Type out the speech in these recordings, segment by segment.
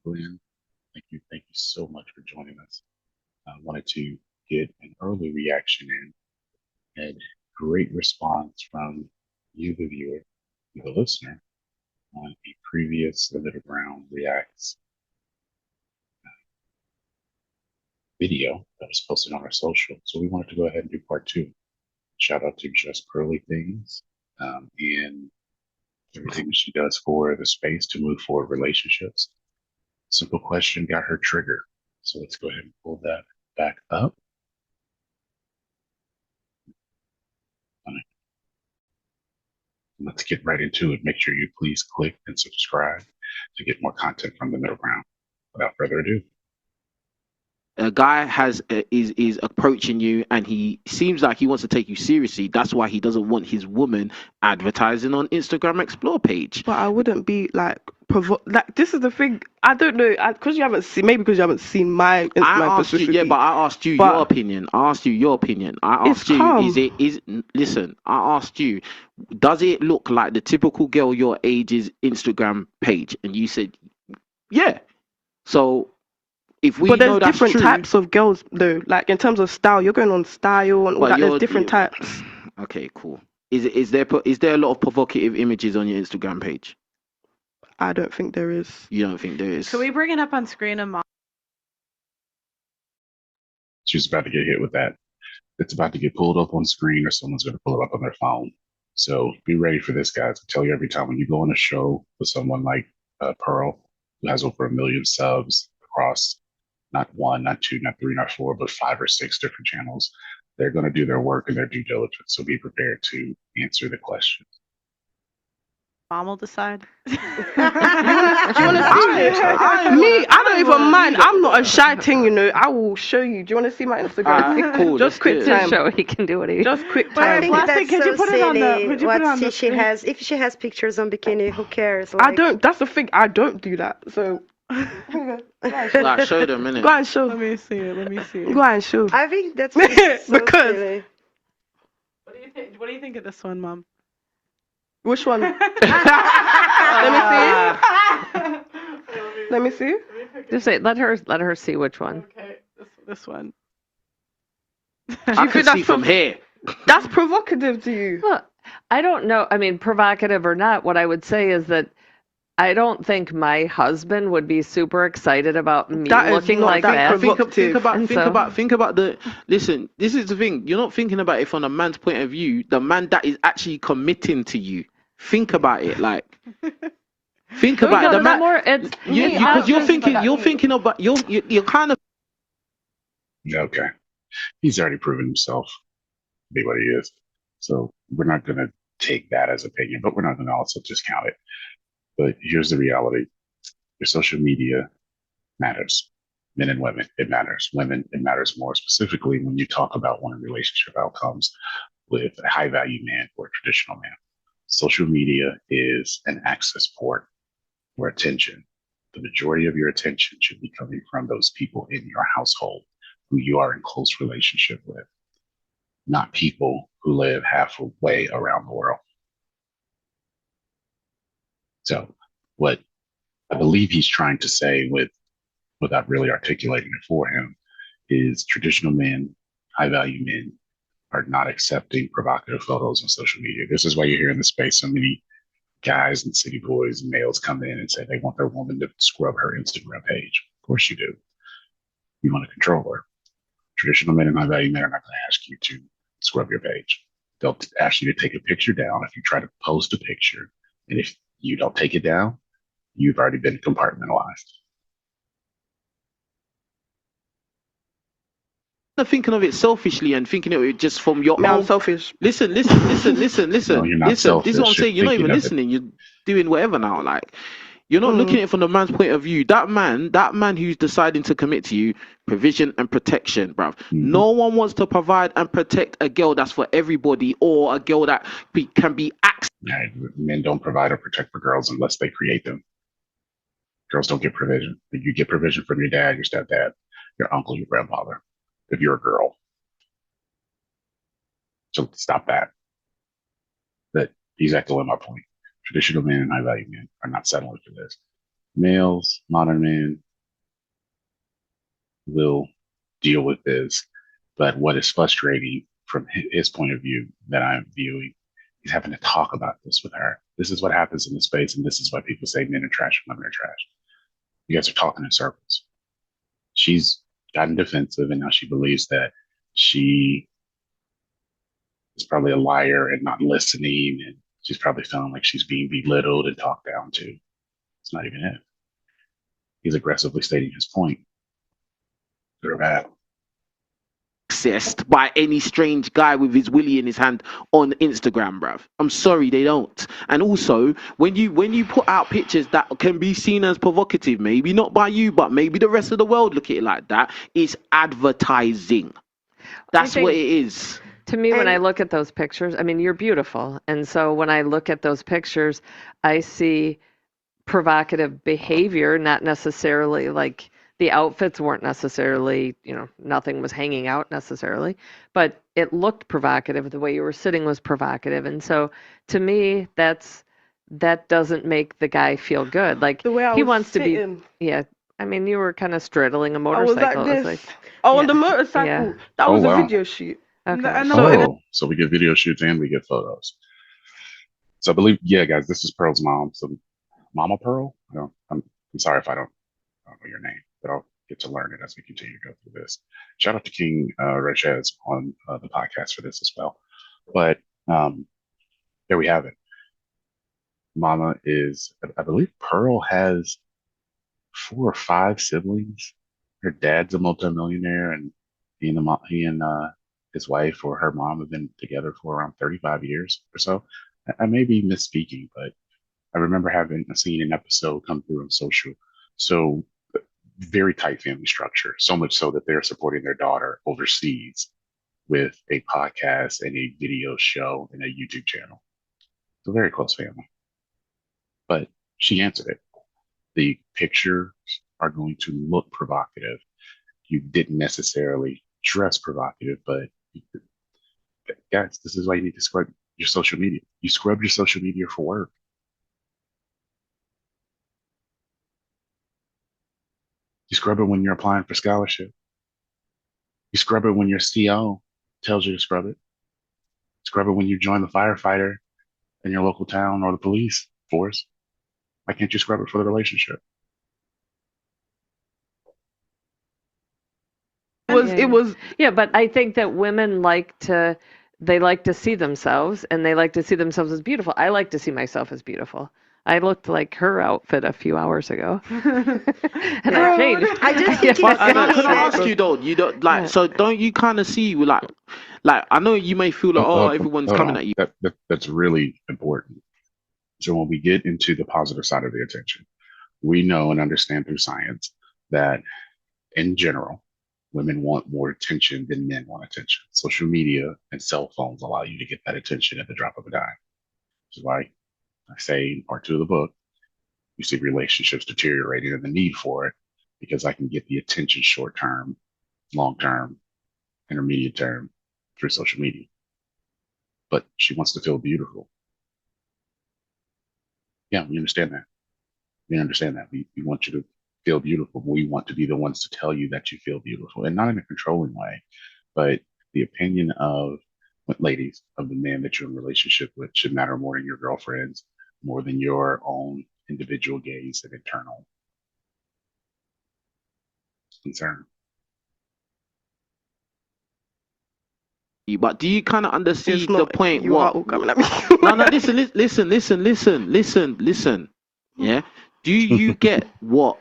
Glenn. Thank you so much for joining us. I wanted to get an early reaction in, and great response from you, the viewer, you, the listener, on a previous The Little Brown Reacts video that was posted on our social. So we wanted to go ahead and do part two. Shout out to Just Pearly Things and everything that she does for the space to move forward relationships. Simple question got her trigger. So let's go ahead and pull that back up. Let's get right into it. Make sure you please click and subscribe to get more content from the middle ground. Without further ado. A guy is approaching you and he seems like he wants to take you seriously. That's why he doesn't want his woman advertising on Instagram Explore page. But I wouldn't be like like this is the thing. I don't know because you haven't seen, maybe because you haven't seen my Instagram I asked you, yeah, but I asked you your opinion. I asked you your opinion. I asked you, listen, I asked you, does it look like the typical girl your age's Instagram page? And you said, yeah. So if we but there's know that's different true, types of girls though. Like in terms of style, you're going on style and all that. There's different types. Okay, cool. Is there a lot of provocative images on your Instagram page? I don't think there is. You don't think there is? Can we bring it up on screen and mom? She's about to get hit with that. It's about to get pulled up on screen or someone's going to pull it up on their phone. So be ready for this, guys. I tell you every time when you go on a show with someone like Pearl, who has over 1 million subs across not one, not two, not three, not four, but 5 or 6 different channels, they're going to do their work and their due diligence. So be prepared to answer the questions. Mom will decide. Do you want to see it? I don't even mind. I'm not a shy thing, you know. I will show you. Do you want to see my Instagram? Cool. Just quick time. Show he can do what he. Just quick time. That's so silly. She has? If she has pictures on bikini, who cares? Like, I don't. That's the thing. I don't do that. So. Like, show them, innit? Go and show. Let me see it. Go and show. I think that's so because. Silly. What do you think? What do you think of this one, Mom? Which one? Let me see. Just say, let her see which one. Okay, this one. I can see from here. That's provocative to you. Well, I don't know. I mean, provocative or not, what I would say is that I don't think my husband would be super excited about me looking like that. Think about the. Listen, this is the thing. You're not thinking about it from a man's point of view. The man that is actually committing to you. Think about it, like. Think about the man. Because you're thinking about you're kind of. Okay, he's already proven himself to be what he is. So we're not going to take that as opinion, but we're not going to also discount it. But here's the reality. Your social media matters. Men and women, it matters. Women, it matters more specifically when you talk about wanting relationship outcomes with a high value man or a traditional man. Social media is an access port for attention. The majority of your attention should be coming from those people in your household who you are in close relationship with, not people who live halfway around the world. So what I believe he's trying to say without really articulating it for him is traditional men, high value men are not accepting provocative photos on social media. This is why you hear in the space so many guys and city boys and males come in and say they want their woman to scrub her Instagram page. Of course you do. You want to control her. Traditional men and high value men are not going to ask you to scrub your page. They'll ask you to take a picture down if you try to post a picture. And if you don't take it down, you've already been compartmentalized. Not thinking of it selfishly and thinking of it just from your own. I'm selfish. Listen. No, you're not selfish. This is what I'm saying. You're not even listening. You're doing whatever now. Like, you're not looking at it from the man's point of view. That man who's deciding to commit to you, provision and protection, bruv. Mm-hmm. No one wants to provide and protect a girl that's for everybody or a girl that can be accessed. Men don't provide or protect for girls unless they create them. Girls don't get provision. You get provision from your dad, your stepdad, your uncle, your grandfather, if you're a girl. So stop that. But he's echoing my point. Traditional men and high value men are not settling for this. Males, modern men will deal with this. But what is frustrating from his point of view that I'm viewing, he's having to talk about this with her. This is what happens in the space, and this is why people say men are trash and women are trash. You guys are talking in circles. She's gotten defensive, and now she believes that she is probably a liar and not listening, and she's probably feeling like she's being belittled and talked down to. It's not even it. He's aggressively stating his point. Good or bad. Accessed by any strange guy with his willy in his hand on Instagram, bruv. I'm sorry, they don't. And also, when you put out pictures that can be seen as provocative, maybe not by you, but maybe the rest of the world look at it like that, it's advertising. That's what it is. To me, when I And look at those pictures, I mean, you're beautiful. And so when I look at those pictures, I see provocative behavior, not necessarily like the outfits weren't necessarily, nothing was hanging out necessarily, but it looked provocative. The way you were sitting was provocative. And so to me, that doesn't make the guy feel good. Like The way I he was wants to be, sitting, yeah. I mean, you were kind of straddling a I was like motorcycle. It was this. like, Oh, on yeah, the motorcycle. yeah. That Oh was a wow. video shoot. And Okay. So we get video shoots and we get photos. So I believe, yeah, guys, this is Pearl's mom. So Mama Pearl. I'm sorry if I don't know your name, but I'll get to learn it as we continue to go through this. Shout out to King Rachez on the podcast for this as well. But there we have it. Mama is, I believe Pearl has 4 or 5 siblings. Her dad's a multimillionaire, and he and his wife or her mom have been together for around 35 years or so. I may be misspeaking, but I remember having seen an episode come through on social. So very tight family structure, so much so that they're supporting their daughter overseas with a podcast and a video show and a YouTube channel. It's a very close family. But she answered it. The pictures are going to look provocative. You didn't necessarily dress provocative, but guys, this is why you need to scrub your social media. You scrub your social media for work. You scrub it when you're applying for scholarship. You scrub it when your CO tells you to scrub it. Scrub it when you join the firefighter in your local town or the police force. Why can't you scrub it for the relationship? It was Yeah, but I think that women they like to see themselves and they like to see themselves as beautiful. I like to see myself as beautiful. I looked like her outfit a few hours ago. And I changed. I just think But it's funny can I that ask you though? You don't like, so don't you kind of see like I know you may feel like, oh, everyone's Hold coming on. at you. That's really important. So when we get into the positive side of the attention, we know and understand through science that in general, women want more attention than men want attention. Social media and cell phones allow you to get that attention at the drop of a dime. Which is why I say in part 2 of the book, you see relationships deteriorating and the need for it because I can get the attention short term, long term, intermediate term through social media. But she wants to feel beautiful. Yeah, we understand that. We understand that. We want you to feel beautiful. We want to be the ones to tell you that you feel beautiful and not in a controlling way, but the opinion of ladies of the man that you're in a relationship with should matter more than your girlfriends, more than your own individual gaze and internal concern. But do you kind of it's understand the not. point? You are What? all coming at me. No, no. Listen. Yeah. Do you get what?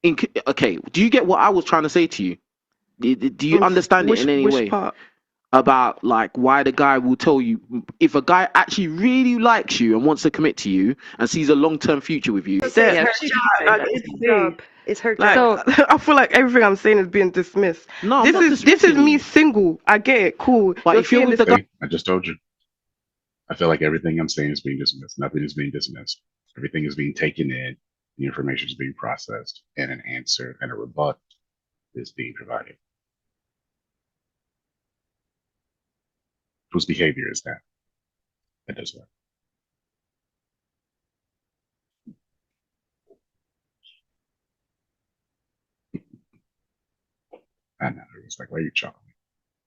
Okay. Do you get what I was trying to say to you? Do you understand it in any Which way? part? About like why the guy will tell you if a guy actually really likes you and wants to commit to you and sees a long-term future with you. it's her Yeah, job. It's her job. It's her Like, job. So I feel like everything I'm saying is being dismissed. No, I'm This not is dismissing me you. single. I get it. Cool. But You're if you're seeing with this the guy, See, I just told you. I feel like everything I'm saying is being dismissed. Nothing is being dismissed. Everything is being taken in. The information is being processed, and an answer and a rebut is being provided. Whose behavior is that? That does what? I know. It was like, why are you chuckling?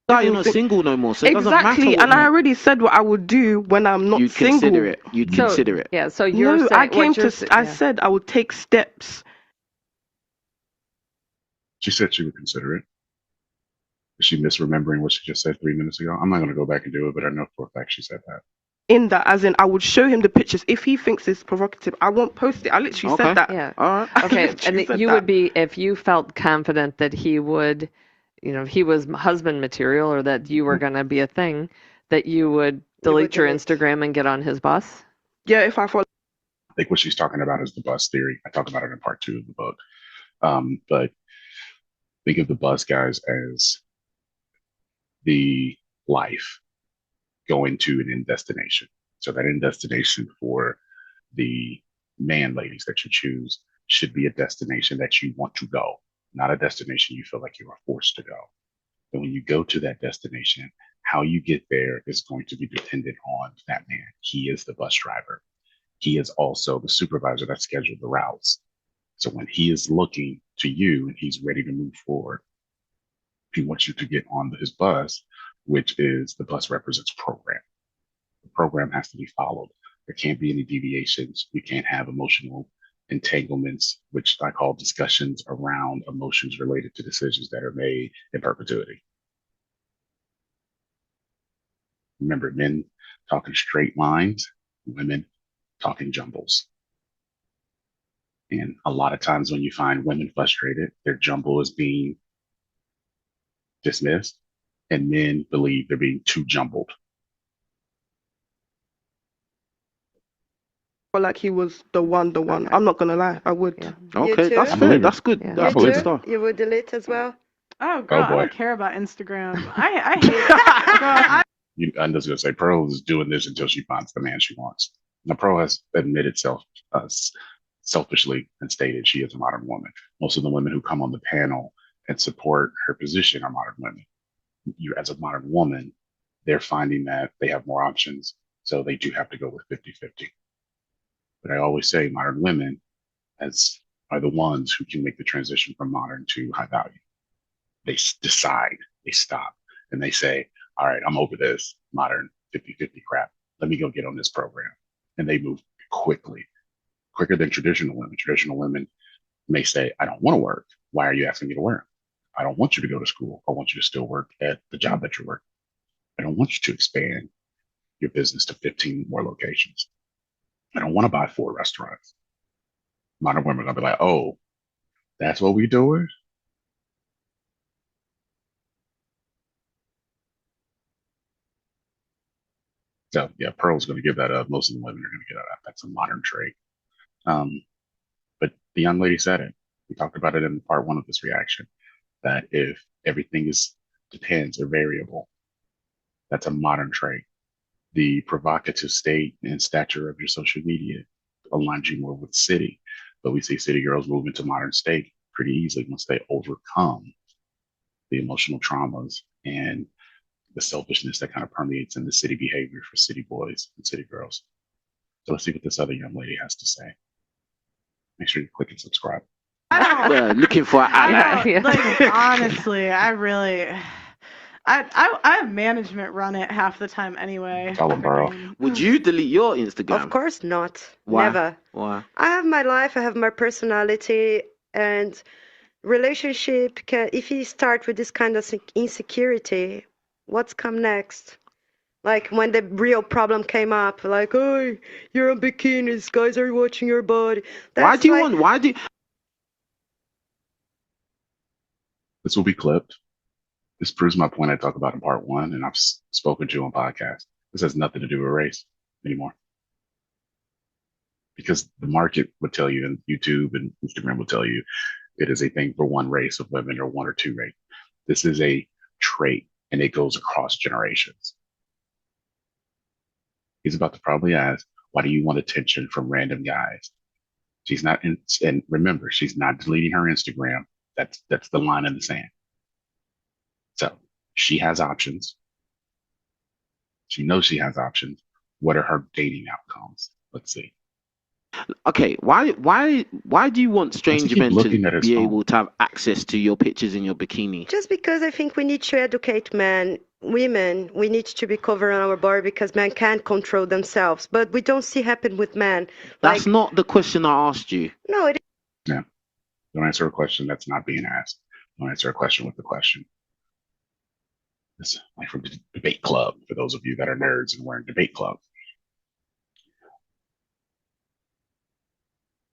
No, you're not single no more, so it doesn't Exactly, matter. and I already said what I would do when I'm not You'd single. consider it. You'd So- consider it. Yeah. So you're No, saying I came what you're to. sa- I yeah. said I would take steps. She said she would consider it. Is she misremembering what she just said 3 minutes ago? I'm not going to go back and do it, but I know for a fact she said that. In that, as in, I would show him the pictures. If he thinks it's provocative, I won't post it. I literally Okay. said that. Yeah. All right. I Okay, literally and said you that. would be, if you felt confident that he would, he was husband material, or that you were going to be a thing, that you would delete your delete. Instagram and get on his bus. Yeah, if I thought. I think what she's talking about is the bus theory. I talk about it in part 2 of the book. But think of the bus guys as the life going to an end destination. So that end destination for the man ladies that you choose should be a destination that you want to go, not a destination you feel like you are forced to go. And when you go to that destination, how you get there is going to be dependent on that man. He is the bus driver. He is also the supervisor that scheduled the routes. So when he is looking to you and he's ready to move forward, he wants you to get on his bus, which is the bus represents program. The program has to be followed. There can't be any deviations. You can't have emotional entanglements, which I call discussions around emotions related to decisions that are made in perpetuity. Remember, men talking straight lines, women talking jumbles. And a lot of times when you find women frustrated, their jumble is being dismissed, and men believe they're being too jumbled. Like he was the one. Okay. I'm not gonna lie, I would. Yeah. Okay, too? that's I fair. believe it. That's good. Yeah. That's I believe good it. stuff. You would delete as well? Oh, girl, I boy. don't care about Instagram. I hate it. Girl, I'm just going to say Pearl is doing this until she finds the man she wants. Now, Pearl has admitted selfishly and stated she is a modern woman. Most of the women who come on the panel and support her position are modern women. You, as a modern woman, they're finding that they have more options, so they do have to go with 50-50. But I always say modern women are the ones who can make the transition from modern to high value. They decide, they stop, and they say, all right, I'm over this modern 50-50 crap. Let me go get on this program. And they move quickly, quicker than traditional women. Traditional women may say, I don't want to work. Why are you asking me to work? I don't want you to go to school. I want you to still work at the job that you're working. I don't want you to expand your business to 15 more locations. I don't want to buy 4 restaurants. Modern women are going to be like, oh, that's what we doing? So yeah, Pearl's going to give that up. Most of the women are going to get that up. That's a modern trait. But the young lady said it. We talked about it in part 1 of this reaction, that if everything depends or variable, that's a modern trait. The provocative state and stature of your social media aligns you more with city. But we see city girls move into modern state pretty easily once they overcome the emotional traumas and the selfishness that kind of permeates in the city behavior for city boys and city girls. So let's see what this other young lady has to say. Make sure you click and subscribe. I don't. Looking for an I ally. don't Yeah. like. Honestly, I really. I have management run it half the time anyway. Tell 'em, bro. Freaking- Would you delete your Of Instagram? course not. Why? Never. Why? I have my life, I have my personality, and relationship can, if you start with this kind of insecurity, what's come next? Like when the real problem came up, like, oh, you're on bikinis, guys are watching your body. Why That's do you like, want? Why do? This will be clipped. This proves my point I talked about in part 1, and I've spoken to on podcast. This has nothing to do with race anymore. Because the market would tell you, and YouTube and Instagram will tell you, it is a thing for one race of women or 1 or 2 race. This is a trait, and it goes across generations. He's about to probably ask, why do you want attention from random guys? She's not, and remember, she's not deleting her Instagram. That's the line in the sand. So she has options. She knows she has options. What are her dating outcomes? Let's see. Okay, why do you want Does he strange keep men to looking at his be phone? able to have access to your pictures in your bikini? Just because I think we need to educate men, women, we need to be covering our body because men can't control themselves. But we don't see happen with men. That's Like, not the question I asked you. no, it Yeah. Don't answer a question that's not being asked. Don't answer a question with the question. It's like from debate club for those of you that are nerds and we're in debate club.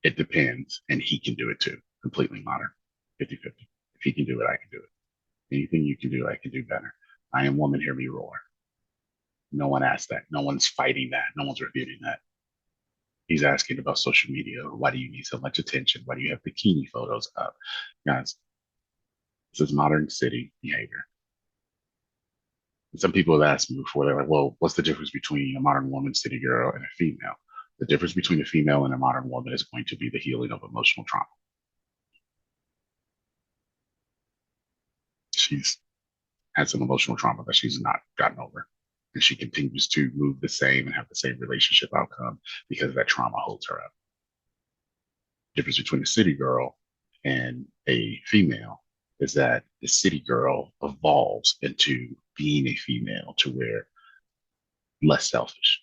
It depends, and he can do it too. Completely modern, 50-50. If he can do it, I can do it. Anything you can do, I can do better. I am woman, hear me roar. No one asked that. No one's fighting that. No one's refuting that. He's asking about social media. Why do you need so much attention? Why do you have bikini photos up? Guys, this is modern city behavior. And some people have asked me before, they're like, well, what's the difference between a modern woman, city girl, and a female? The difference between a female and a modern woman is going to be the healing of emotional trauma. She's had some emotional trauma that she's not gotten over. And she continues to move the same and have the same relationship outcome because that trauma holds her up. The difference between a city girl and a female is that the city girl evolves into being a female to where less selfish.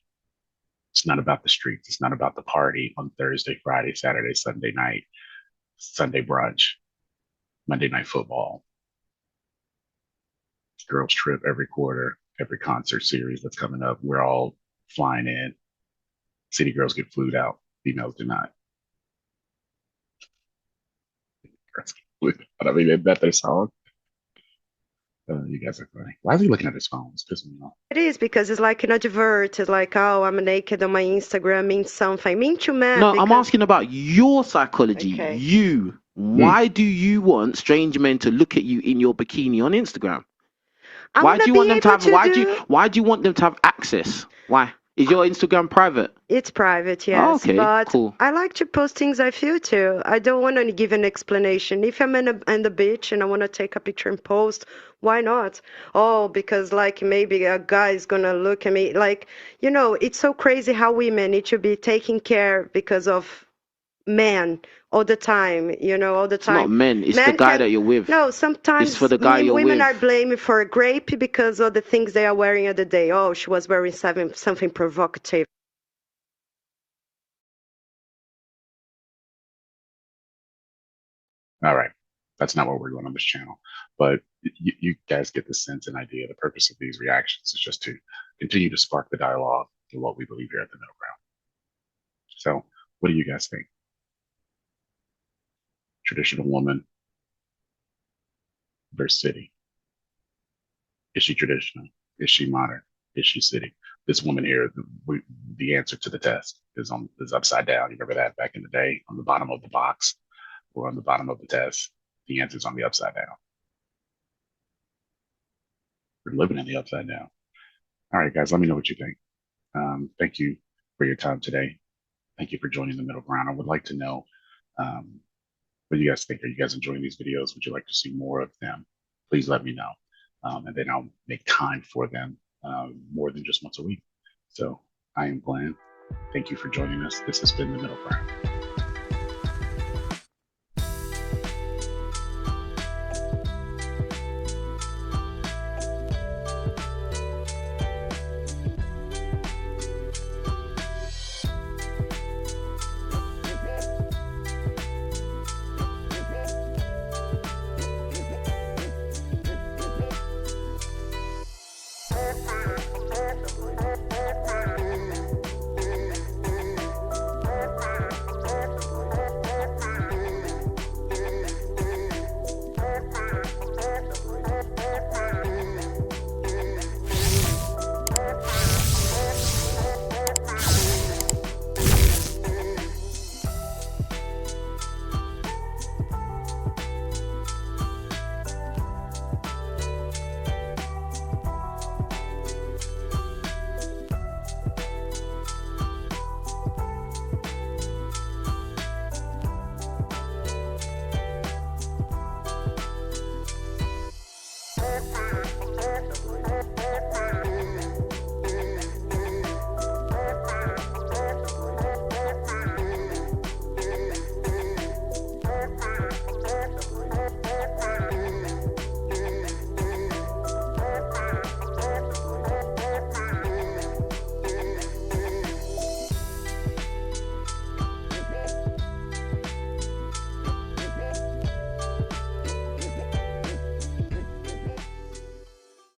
It's not about the streets. It's not about the party on Thursday, Friday, Saturday, Sunday night, Sunday brunch, Monday night football, girls trip every quarter, every concert series that's coming up. We're all flying in. City girls get flued out. Females do not. I mean, isn't that their song? You guys are funny. Why is he looking at his phone? It's pissing me off. is because it's like an advert. It's like, oh, I'm naked on my Instagram means something. Mean to men. No, I'm because- asking about your psychology. Okay. You. Why do you want strange men to look at you in your bikini on Instagram? I Why wanna do you be want them to able have? Why do you want them to have access? Why is your Instagram private? It's private, yes. Oh, okay, but cool. I like to post things I feel too. I don't want to give an explanation. If I'm in the beach and I want to take a picture and post, why not? Oh, because like maybe a guy is gonna look at me. Like, it's so crazy how women need to be taking care because of men all the time, all the It's not time. men. It's the Men guy can- that you're with. No, sometimes It's for the guy you're women with. are blamed for a grape because of the things they are wearing at the day. Oh, she was wearing something provocative. All right. That's not what we're doing on this channel. But you guys get the sense and idea. The purpose of these reactions is just to continue to spark the dialogue to what we believe here at the middle ground. So, what do you guys think? Traditional woman versus city. Is she traditional? Is she modern? Is she city? This woman here, the answer to the test is upside down. You remember that back in the day on the bottom of the box or on the bottom of the test? The answer is on the upside down. We're living in the upside down. All right, guys, let me know what you think. Thank you for your time today. Thank you for joining the middle ground. I would like to know what you guys think. Are you guys enjoying these videos? Would you like to see more of them? Please let me know. And then I'll make time for them more than just once a week. So I am Glenn. Thank you for joining us. This has been the middle ground.